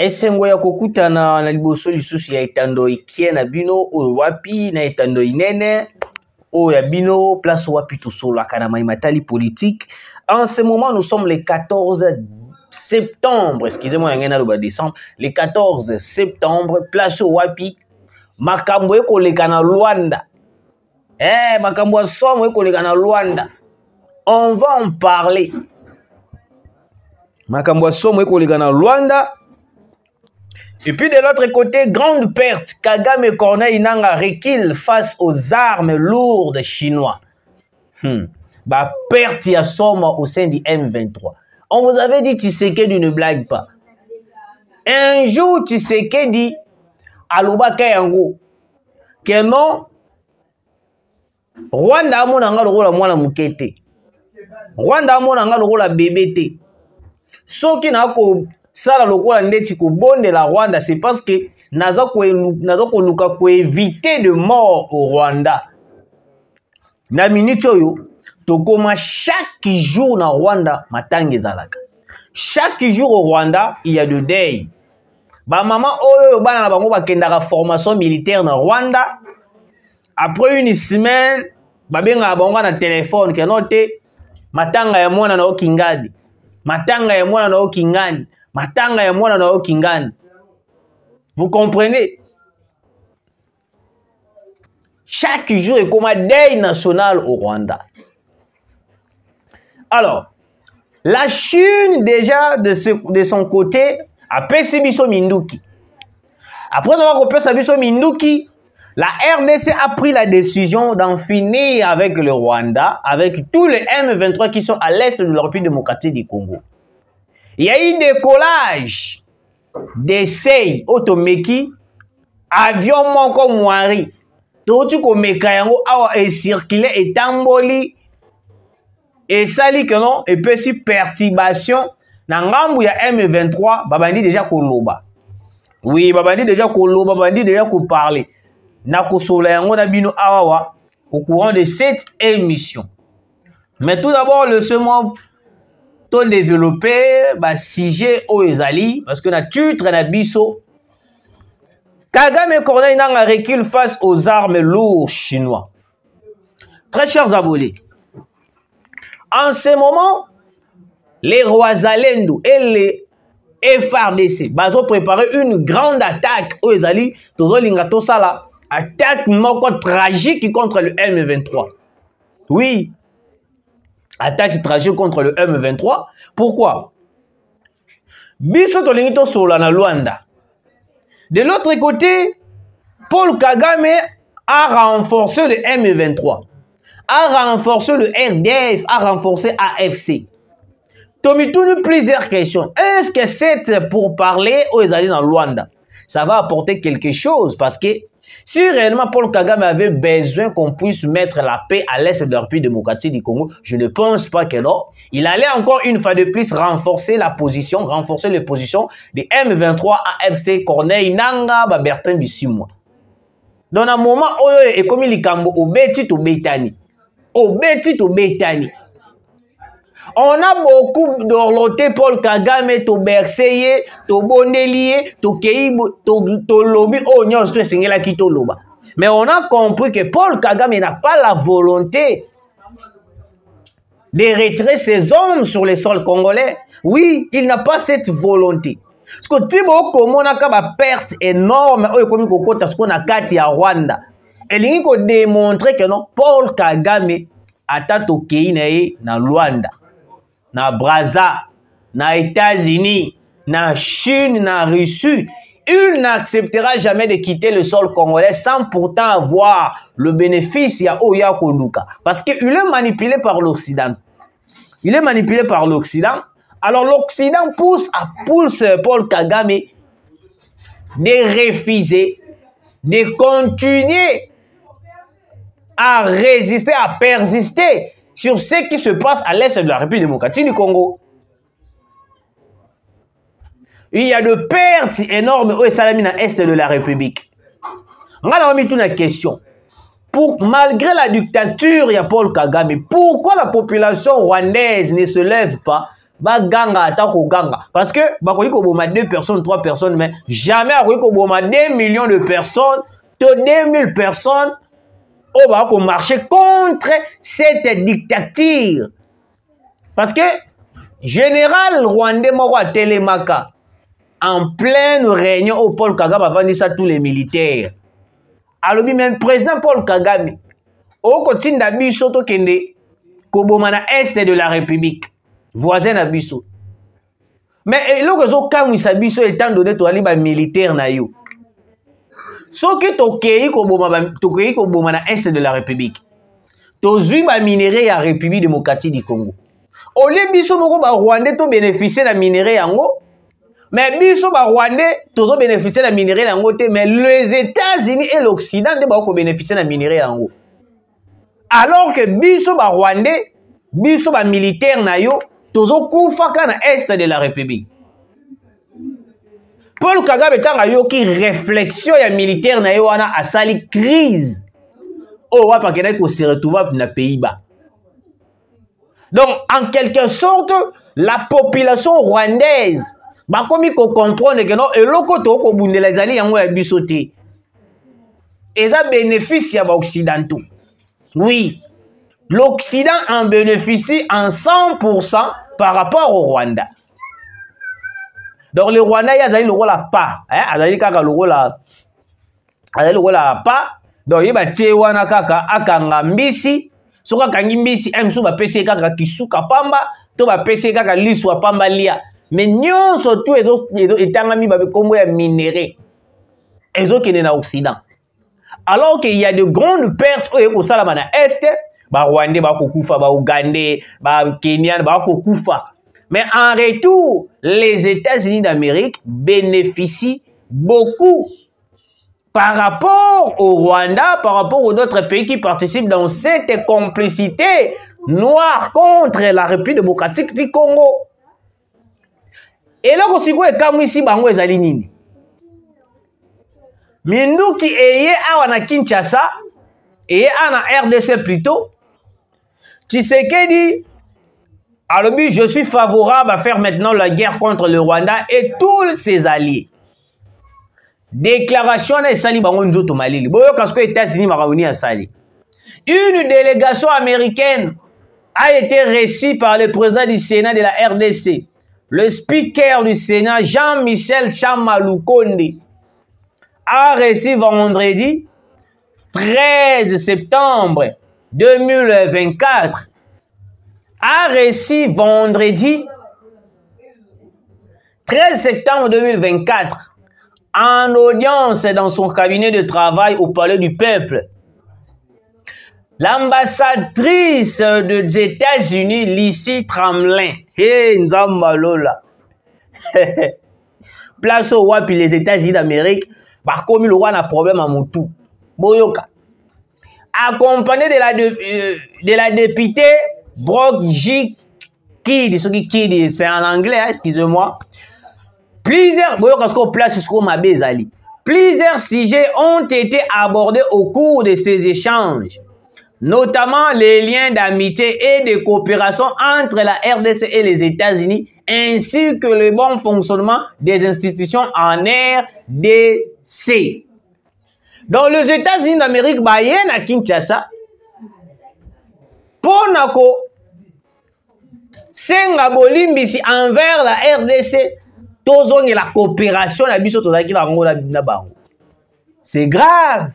esengo ya kokutana na liboso lisusu ya etando ikie na bino oyo wapi na etando inene oyo ya bino place wapi tosolaka na matali politique. En ce moment nous sommes le 14 septembre, excusez-moi ngena le décembre, le 14 septembre, place wapi makambo ekoleka na Luanda. Makambo asomo ekoleka na Luanda. On va en parler. Makambo asomo ekoleka na Luanda. Et puis de l'autre côté, grande perte. Kagame Corneille Nangaa recule face aux armes lourdes chinois. Bah, perte ya somme au sein du M23. On vous avait dit Tshisekedi ne blague pas. Un jour, Tshisekedi aloba kayango que non Rwanda amonanga lokola mwana mukete. Rwanda amonanga lokola bébé te. Soki na ko sala lokola ndeti ko bonde la Rwanda, c'est parce que naza ko luka ko éviter de mort au Rwanda. Na minute oyo tokoma chaque jour na Rwanda matangi zalaka. Chaque jour au Rwanda, il y a de deuil. Ba maman oyo bana na bango bakendaka formation militaire na Rwanda. Après une semaine, babenga bango na téléphone ke note matanga ya mwana na okingadi. Matanga ya mwana na okingani. Matanga ya mwana na okingani. Vous comprenez? Chaque jour est comme un deuil national au Rwanda. Alors, la Chine déjà de son côté a payé biso Minduki. Après avoir payé biso Minduki, la RDC a pris la décision d'en finir avec le Rwanda, avec tous les M23 qui sont à l'est de la République démocratique du Congo. Il y a eu décollage d'essais automeki, avion moko moari, tout comme mekayango awa et circulé et tamboli et sali que non et puis si perturbation na ngambu ya M23 babandi déjà koloba. Oui, babandi déjà koloba, babandi déjà ko parler. Na kosola yango na bino awa au courant de cette émission. Mais tout d'abord le semon to développer ba sujet o ezali parce que na titre na biso Kagame Corneille Nangaa recule face aux armes lourdes chinois. Très chers abonnés, en ce moment, les Rwazalendo et les FARDC ont préparé une grande attaque aux Ezali, attaque moko tragique contre le M23. Oui, attaque tragique contre le M23. Pourquoi? Biso tolingito sola na Luanda. De l'autre côté, Paul Kagame a renforcé le M23, a renforcé le RDF, a renforcé AFC. Tomitunu plusieurs questions. Est-ce que c'est pour parler aux Ezali dans Luanda? Ça va apporter quelque chose parce que si réellement Paul Kagame avait besoin qu'on puisse mettre la paix à l'est de la République démocratique du Congo, je ne pense pas que non. Il allait encore une fois de plus renforcer la position, renforcer les positions des M23 AFC Corneille Nangaa, Bertrand Bisimwa. Dans un moment où il est comme il cambo au Beti to Betani. Au Beti to Betani. On a beaucoup d'orloté Paul Kagame, to Berceye, to Bondelie, to Keibo, to Lobi, oh non, c'est Singela qui to Loba. Mais on a compris que Paul Kagame n'a pas la volonté de retirer ses hommes sur les sols congolais. Oui, il n'a pas cette volonté. Parce que Thibaut Komon a une perte énorme, ce qu'on a kati à Rwanda. Et il faut démontrer que non, Paul Kagame a tatoké na Rwanda. Na Brazza, na États-Unis, na Chine, na Russie, il n'acceptera jamais de quitter le sol congolais sans pourtant avoir le bénéfice ya Oya Koluka. Parce qu'il est manipulé par l'Occident. Il est manipulé par l'Occident. Alors l'Occident pousse Paul Kagame de refuser, de continuer à résister, à persister sur ce qui se passe à l'est de la République démocratique du Congo. Il y a de pertes énormes au Salami à l'est de la République. On a mis une question. Malgré la dictature, il y a Paul Kagame. Pourquoi la population rwandaise ne se lève pas baganga atako ganga parce que bakoki koboma 2 personnes 3 personnes mais jamais akoki koboma 2 millions de personnes to 2000 personnes on va marcher contre cette dictature parce que général rwandais moko a Telemaka en pleine réunion au Paul Kagame avant dit ça tous les militaires alors même président Paul Kagame au kotinda biso to kende koboma na est de la République voisin na biso mais eloko zo kamwisa biso étant donné to ali ba militaire na yo soki tokei koboma na est de la République tozwi ba minerai ya République démocratique du Congo oli biso moko ba Rwandais to bénéficier na minerai yango mais biso ba Rwandais tozo bénéficier na minerai yango te mais les États-Unis et l'Occident de ba ko bénéficier na minerai yango alors que biso ba Rwandais biso ba militaire na yo tozo kufaka na est de la République Paul Kagame tanga yo ki réflexion ya militaire na yo wana asali crise oh wa pa kena ko se retrouver na Pays-Bas donc en quelque sorte la population rwandaise ba komi ko comprendre que non eloko to ko bundela ezali yango ya biso te eza bénéfice ya ba occidentaux. Oui, l'Occident en bénéficie en 100% par rapport au Rwanda. Donc le Rwanda, il y a le rôle à pas. Il y a le rôle à pas. Donc il y a le rôle à kaka akanga mbisi. Soka kangi mbisi, msu ba pese kaka kisuka pamba. To ba pese kaka liswa pamba lia. Mais nyon surtout etangami ba kombo ya minerai. Ezo kene na Occident. Alors qu'il y a de grandes pertes au Est, bah Rwandais, bah Kokufa, bah Ougandais, bah Kenyan, bah Kokufa. Mais en retour, les États-Unis d'Amérique bénéficient beaucoup par rapport au Rwanda, par rapport aux autres pays qui participent dans cette complicité noire contre la République démocratique du Congo. Et là, on se voit comme ici, bango ezali nini. Minduki eye awa na Kinshasa eye ana RDC plutôt Tshisekedi alobi je suis favorable à faire maintenant la guerre contre le Rwanda et tous ses alliés. Déclaration na esali bango nzoto malili boyo parce que États-Unis maraoni asali. Une délégation américaine a été reçue par le président du Sénat de la RDC, le speaker du Sénat Jean-Michel Tshama-Lukonde a reçu vendredi 13 septembre 2024 a reçu vendredi 13 septembre 2024 en audience dans son cabinet de travail au Palais du Peuple l'ambassadrice des États-Unis Lizzie Tramlin Nzambalola place au wapi les États-Unis d'Amérique par comme le roi n'a problème à Moutou. Boyoka. Accompagné de la députée Brock J. Kidd, c'est en anglais, hein, excusez-moi. Plusieurs sujets ont été abordés au cours de ces échanges, notamment les liens d'amitié et de coopération entre la RDC et les États-Unis, ainsi que le bon fonctionnement des institutions en RDC. Dans les États-Unis d'Amérique, il y a Kinshasa, pour nako senga bolimbisi envers la RDC, tozong la coopération la biso tozaki na bango na bango. C'est grave.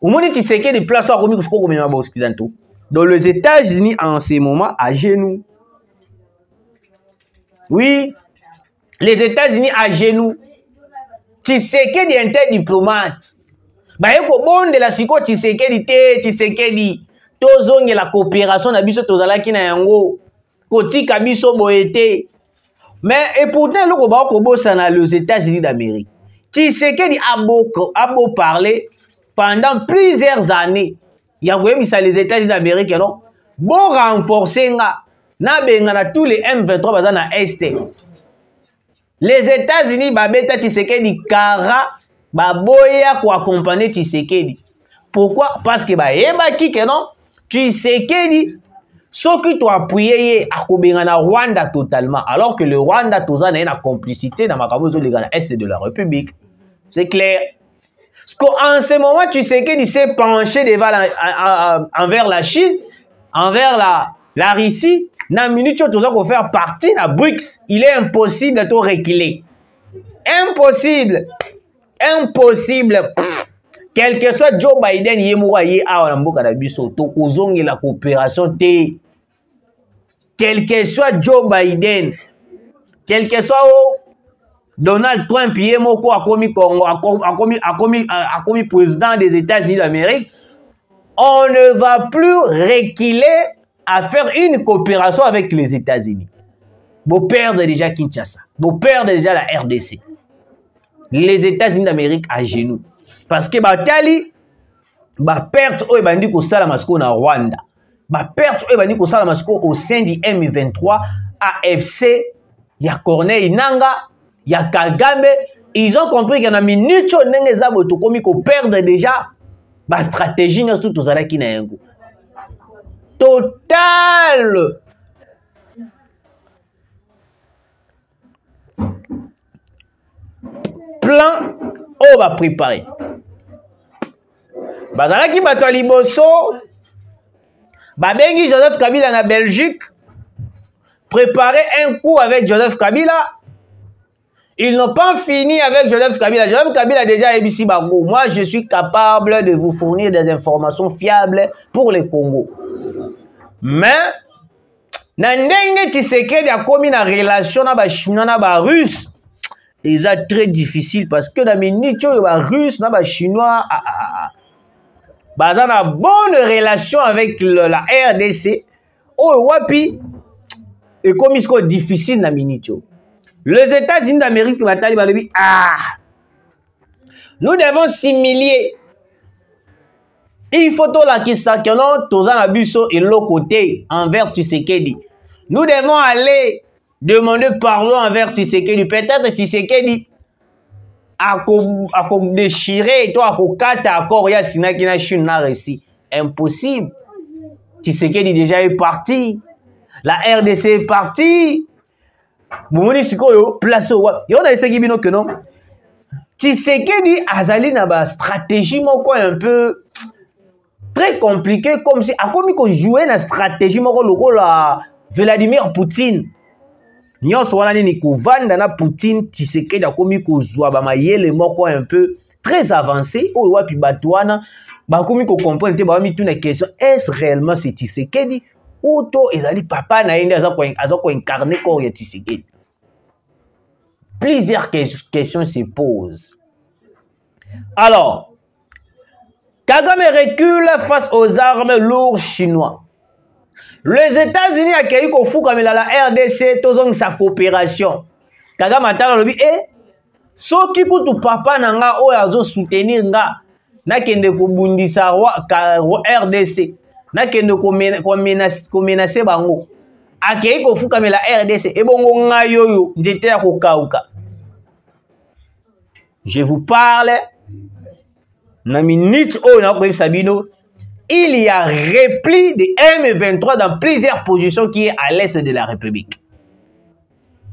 Au moins tu sais que des places à remis occidentaux. Dans les États-Unis en ce moment à genoux. Oui, les États-Unis à genoux. Tu sais que des interdiplomates. Bah yoko bon de la siko tu sais que di tozong la coopération na biso tozalaki na yango kotika biso boete. Mais et pourtant le ba ko bossa na les États-Unis d'Amérique. Tu sais que di abo parler pendant plusieurs années. Il y a les États-Unis d'Amérique non. Bon renforcer na benga na tous les M23 baza na Est. Les États-Unis babeta Tshisekedi kara baboya ko accompagner Tshisekedi. Pourquoi? Parce que ba yeba ki que non Tshisekedi Soki to appuyer à Kobengana Rwanda totalement, alors que le Rwanda toza na une complicité dans Makabozo le Est de la République. C'est clair. Parce qu'en ce moment, tu sais qu'il s'est penché envers la Chine, envers la Russie. Dans une minute, tu dois faire partie de la BRICS. Il est impossible de te reculer. Impossible. Impossible. Quel que soit Joe Biden, il est la coopération. Quel que soit Joe Biden, quel que soit Donald Trump, il est commis président des États-Unis d'Amérique, on ne va plus reculer à faire une coopération avec les États-Unis. Vous perdez déjà Kinshasa, vous perdez déjà la RDC. Les États-Unis d'Amérique à genoux. Parce que Batali, perte au Ebandi Salamasko na Rwanda. Perte au Ebandi Salamasko au sein du M23, AFC, il y a Corneille Nanga, il y a Kagame. Ils ont compris qu'il y a une minute où perdre déjà la stratégie de tout ça qui n'a un goût. Total. Plan, on va préparer. Bazalaki bato liboso, babengi Joseph Kabila na Belgique, préparer un coup avec Joseph Kabila. Ils n'ont pas fini avec Joseph Kabila. Joseph Kabila a déjà ABC Bago. Moi, je suis capable de vous fournir des informations fiables pour le Congo. Mais, Nandenge Tshisekedi a commis une relation avec les Chinois et les Russes. C'est très difficile parce que dans les minutes, les Russes et les Chinois ont une bonne relation avec la RDC. Oh, wapi, et comme c'est difficile dans les minutes. Les États-Unis d'Amérique, nous devons s'humilier. Il faut que nous ayons et l'autre côté envers Tshisekedi. Nous devons aller demander pardon envers Tshisekedi. Peut-être Tshisekedi a déchiré et toi a quatre accords. Il y a Sinaki na Chine na réussi. Impossible. Tshisekedi déjà est parti. La RDC est partie. Mumuni sikoyo place au wap. Yon a essayé bino que non. Tshisekedi azali na ba stratégie moko un peu très compliqué comme si a komi ko jouer na stratégie moko loko la Vladimir Poutine. Nyonso wana ni kovanda na Poutine Tshisekedi a komi ko zwa ba mayele moko un peu très avancé o wapi batwana ba komi ko comprendre te ba mi tuna question est-ce réellement c'est Tshisekedi Outo ezali papa na yende azako incarner corps ya Tshisekedi. Plusieurs questions se posent. Alors, Kagame recule face aux armes lourdes chinois. Les États-Unis accueillent Kofu comme la RDC, tous sa coopération. Kagame atala lobi soki kutu papa nanga o azo soutenir nga na kende ko bundisa RDC. Na kende ko menacer bango. Akei ko fuka la RDC e bongo ngayoyo njete ya ko kauka. Je vous parle na minute o na ko Sabino, il y a repli de M23 dans plusieurs positions qui est à l'est de la République.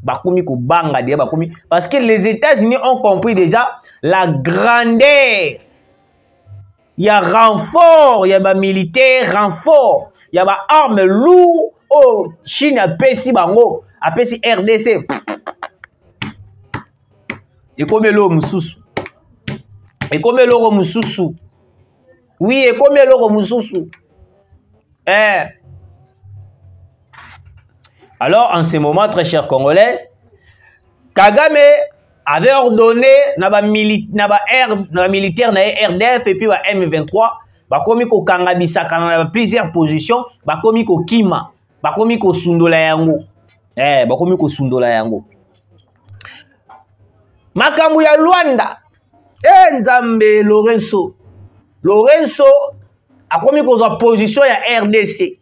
Bakoumi ko banga de bakoumi parce que les États-Unis ont compris déjà la grandeur. Il y a renfort, il y a militaire renfort, il y a armes lourdes. Oh, Chine a pesi bango, a pesi RDC. Et comme l'eau mususu. Et comme l'eau mususu. Oui, et comme l'eau mususu. Alors, en ce moment, très chers Congolais, Kagame avait ordonné naba militaire na RDF et puis ba M23 ba komi ko kangabisa kana plusieurs positions ba komi ko kima ba komi ko sundola yango ba komi ko sundola yango makambu ya Luanda Nzambe Lorenzo a komi ko za position ya RDC.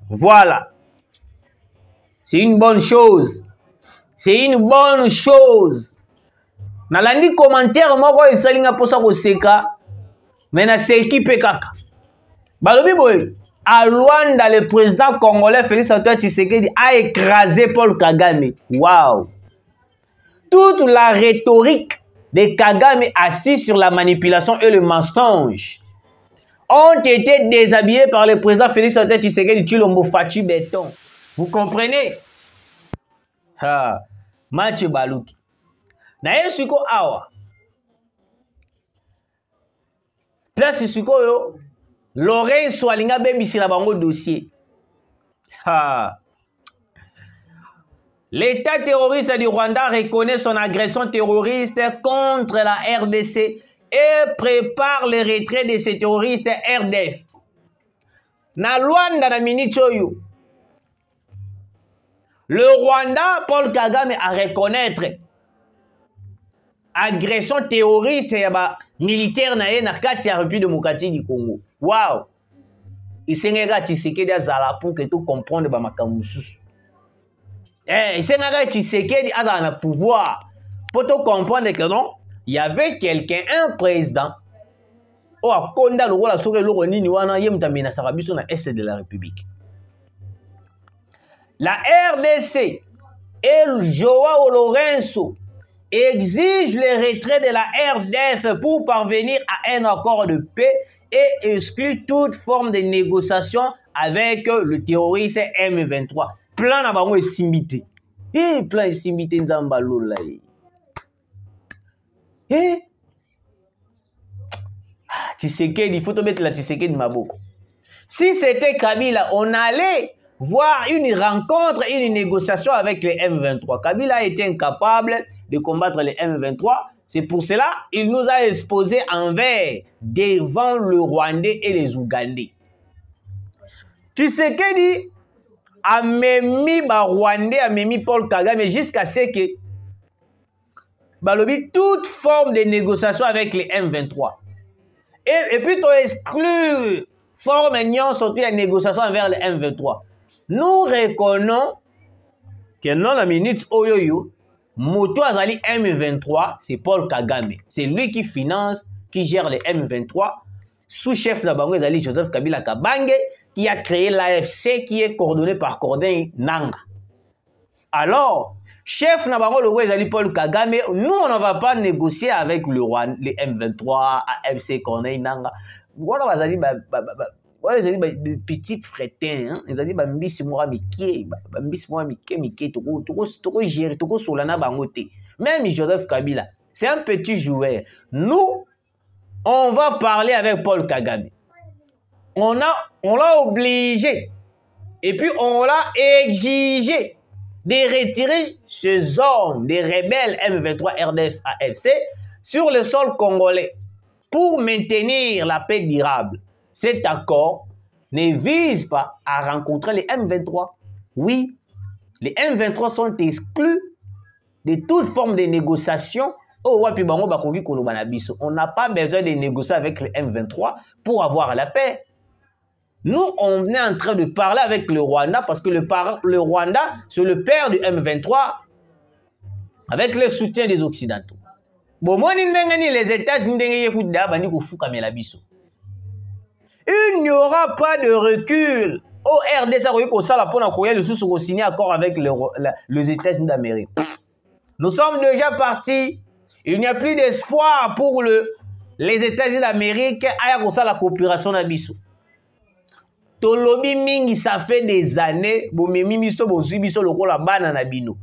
Voilà, c'est une bonne chose, c'est une bonne chose. Nalandi commentaire moko esalinga posa ko seka mais na seki pe kaka balobi boy À Luanda, le président congolais Félix Antoine Tshisekedi a écrasé Paul Kagame. Waouh! Toute la rhétorique de Kagame assis sur la manipulation et le mensonge ont été déshabillés par le président Félix Antoine Tshisekedi Tshilombo Fachi Béton. Vous comprenez? Ha, Mathieu Balouki. Naye suko awa. Place suko yo. L'oreille Swalinga bembisi la bango dossier. Ha. L'État terroriste du Rwanda reconnaît son agression terroriste contre la RDC et prépare le retrait de ces terroristes RDF. Na Luanda na Minichoyo. Le Rwanda, Paul Kagame, a reconnaître agression terroriste et militaire na kati ya République démocratique du Congo. Wow! Isenga Tshisekedi azala pour que tout comprendre ba makambo susu. Isenga Tshisekedi azala na pouvoir pour tout comprendre que non, il y avait quelqu'un, un président, au akonda le roi la soke loko nini wana yemtamina na sakabiso na est de la République. La RDC et Joao Lourenço exigent le retrait de la RDF pour parvenir à un accord de paix et exclut toute forme de négociation avec le terroriste M23. Plan na bango esimbité. Plan esimbité nzamba lola. Tshisekedi, il faut te mettre la Tshisekedi maboko. Si c'était Kabila, on allait voir une rencontre, une négociation avec les M23. Kabila a été incapable de combattre les M23. C'est pour cela qu'il nous a exposés envers devant le Rwandais et les Ougandais. Tshisekedi a memi ba Rwandais, a memi Paul Kagame jusqu'à ce que balobi toute forme de négociation avec les M23. Et puis tu exclure forme union sortie à négociation avec les M23. Nous reconnaissons que dans la minute Oyoyo, Moto Azali M23, c'est Paul Kagame. C'est lui qui finance, qui gère les M23. Sous-chef de Bango Azali Joseph Kabila Kabange, qui a créé l'AFC, qui est coordonné par Cordin Nanga. Alors, chef de Bango Azali Paul Kagame, nous on ne va pas négocier avec le Rwanda, les M23, AFC, Cordin Nanga. Voilà, Azali ouais, ils ont dit des petits frétins, ils ont dit mbisi moi miké, toko gérer, toko solana bangote. Même Joseph Kabila, c'est un petit joueur. Nous, on va parler avec Paul Kagame. On l'a obligé et puis on l'a exigé de retirer ces hommes, des rebelles M23, RDF, AFC sur le sol congolais pour maintenir la paix durable. Cet accord ne vise pas à rencontrer les M23. Oui, les M23 sont exclus de toute forme de négociation. On n'a pas besoin de négocier avec les M23 pour avoir la paix. Nous, on est en train de parler avec le Rwanda parce que le Rwanda, c'est le père du M23 avec le soutien des Occidentaux. Bon, moi, les États-Unis, il n'y aura pas de recul. Au RDC, le sous signé accord avec les États-Unis d'Amérique. Nous sommes déjà partis. Il n'y a plus d'espoir pour les États-Unis d'Amérique à la coopération d'Abisso. Tolobi mingi, ça fait des années. Bo memi biso, bo zui biso lokola bana na bino.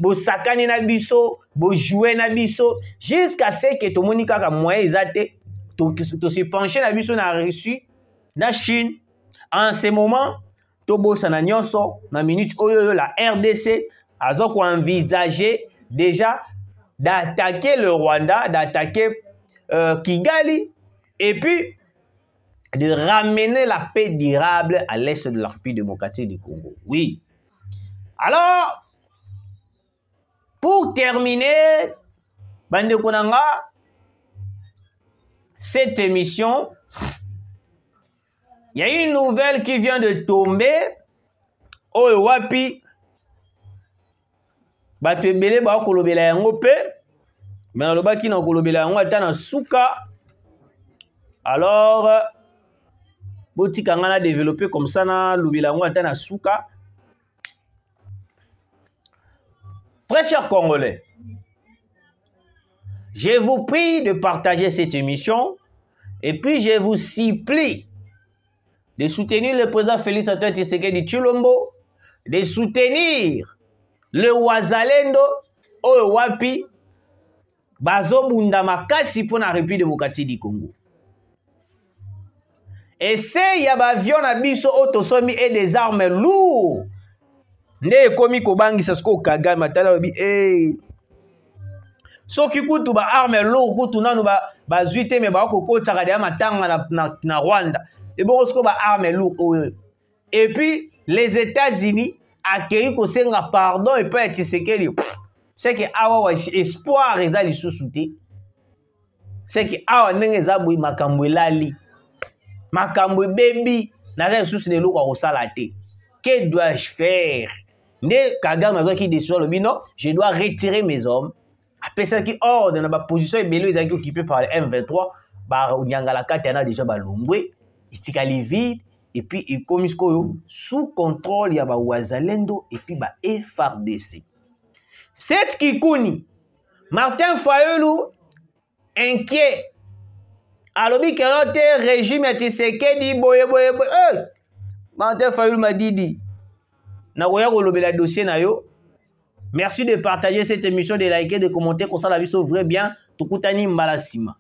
Bo sakani na biso, bo jouer na biso, jusqu'à ce que to moni kaka moyen ezate. To se pencher na biso na reçu na Chine. En ce moment, to bossa na nyonso na minute oyo la RDC azoko envisager déjà d'attaquer le Rwanda, d'attaquer Kigali et puis de ramener la paix durable à l'est de la République démocratique du Congo. Oui. Alors, pour terminer, Bande Konanga, cette émission, il y a une nouvelle qui vient de tomber. Oh, wapi. Bato ebele ba kolobela yango pe. Mais na lobaki na kolobela yango ata na suka. Alors, botika ngana développer comme ça na lubilango ata na suka. Très chers Congolais, je vous prie de partager cette émission et puis je vous supplie de soutenir le président Félix Antoine Tshisekedi Tshilombo, de soutenir le Wazalendo oyo wapi bazobunda makasi pour la République démocratique du Congo. Et c'est ya bavion na biso otosomi et des armes lourdes. Nde komi kobangisa sko Kagame matala bi soki kutu ba armes lourdes kutu nanu ba zuite me ba kokotaka de matanga na Rwanda. Et bon sko ba armes lourdes. Et puis les États-Unis accueilli ko senga pardon et pas Tshisekedi. C'est que awa espoir eza lisusu te. C'est que awa ndenge eza boyi makambo elali. Makambo baby naza lisusu ne loko kosala te. Que dois-je faire? Nde Kagame azo ki décision lobi non, je dois retirer mes hommes. Après ça qui ordre dans ma position ebelo ezaki occupé par le M23, ba nyangala katana déjà ba longwe, itikali vide et puis il komis koyo sous contrôle ya ba Wazalendo et puis ba FARDC. Cette Kikuni, Martin Fayulu, inquiet. Alobi kerote régime ya Tshisekedi boye. Martin Fayulu m'a dit, na koya kolobela dossier na yo. Merci de partager cette émission, de liker, de commenter, comme ça la vie sauve bien. Tukutani mbala sima.